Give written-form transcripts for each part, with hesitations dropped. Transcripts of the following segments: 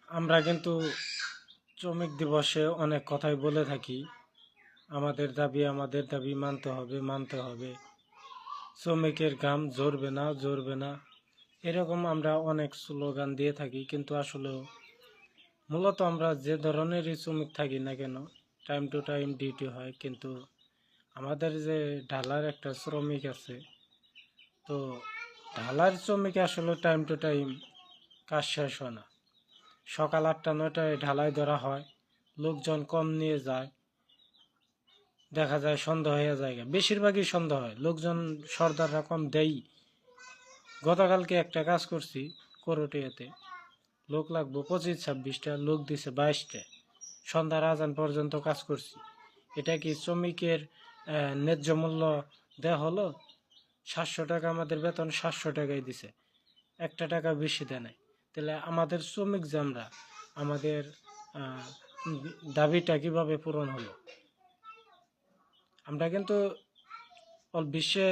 আমরা কিন্তু শ্রমিক দিবসে অনেক কথাই বলে থাকি। আমাদের দাবি মানতে হবে। শ্রমিকের ঘাম ঝরবে না। এরকম আমরা অনেক স্লোগান দিয়ে থাকি, কিন্তু আসলে মূলত আমরা যে ধরনেরই শ্রমিক থাকি না কেন, টাইম টু টাইম ডিউটি হয়। কিন্তু আমাদের যে ঢালার একটা শ্রমিক আছে, তো ঢালার শ্রমিক আসলে টাইম টু টাইম কাজ শেষ হয় না। সকাল 8টা-9টায় ঢালাই ধরা হয়, লোকজন কম নিয়ে যায়, দেখা যায় সন্ধ্যা হয়ে যায়। বেশিরভাগই সন্ধ্যা হয়, লোকজন সর্দাররা কম দেয়। গতকালকে একটা কাজ করছি করটিয়াতে, লোক লাগবো 25-26টা, লোক দিছে 22টা। সন্ধ্যার আজান পর্যন্ত কাজ করছি। এটা কি শ্রমিকের ন্যায্য মূল্য দেয়া হলো? 700 টাকা আমাদের বেতন, 700 টাকাই দিছে, একটা টাকা বেশি দেয় নাই। তাহলে আমাদের শ্রমিক যে আমাদের আহ, দাবিটা কিভাবে পূরণ হলো? আমরা কিন্তু বিশ্বে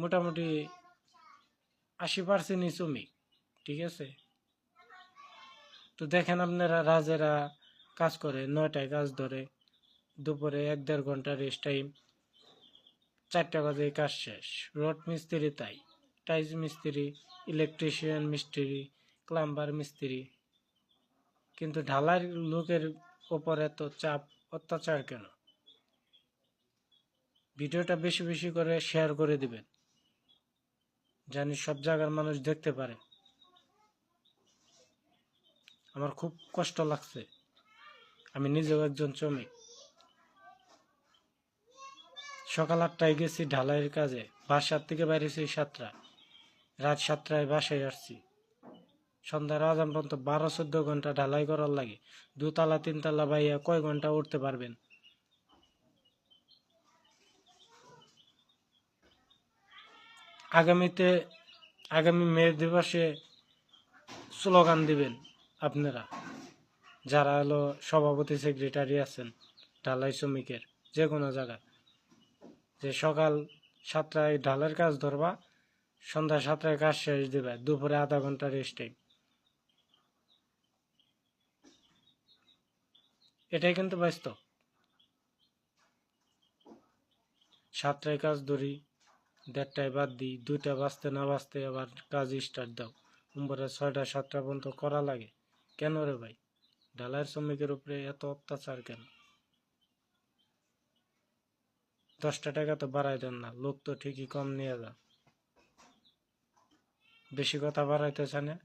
মোটামুটি 80%ই শ্রমিক, ঠিক আছে? তো দেখেন আপনারা, রাজেরা কাজ করে 9টায় কাজ ধরে, দুপুরে 1-1.5 ঘন্টা রেস্ট টাইম, 4টা বাজে কাজ শেষ। রড মিস্ত্রি তাই, টাইলস মিস্ত্রি, ইলেকট্রিশিয়ান মিস্ত্রি, প্লাম্বার মিস্ত্রি। কিন্তু ঢালাই লোকের ওপর এত চাপ, অত্যাচার কেন? ভিডিওটা বেশি বেশি করে শেয়ার করে দিবেন, জানি সব জায়গার মানুষ দেখতে পারে। আমার খুব কষ্ট লাগছে, আমি নিজেও একজন শ্রমিক। সকাল 8টায় গেছি ঢালাইয়ের কাজে, বাসার থেকে বাইরেছি 7টা, রাত 7টায় বাসায় আসছি। সন্ধ্যার আজান পর্যন্ত 12-14 ঘন্টা ঢালাই করার লাগে। 2 তলা 3 তলা বাইয়া কয় ঘন্টা উঠতে পারবেন? আগামী মে দিবসে স্লোগান দিবেন আপনারা, যারা হলো সভাপতি সেক্রেটারি আছেন ঢালাই শ্রমিকের যে কোনো জায়গায়, যে সকাল 7টায় ঢালাইয়ের কাজ ধরবা, সন্ধ্যা 7টায় কাজ শেষ দিবা, দুপুরে আধা ঘন্টা রেস্ট টাইম। এটাই কিন্তু বাস্তব। 7টায় কাজ ধরি, 1:30টায় বাদ দিই, 2টা বাজতে না বাজতে আবার কাজ স্টার্ট দাও, উপরে 6টা-7টা পর্যন্ত করা লাগে। কেন রে ভাই? ঢালাইয়ের শ্রমিকের উপরে এত অত্যাচার কেন? 10টা টাকা তো বাড়াই দেন না, লোক তো ঠিকই কম নিয়ে যান। বেশি কথা বাড়াইতে চান না।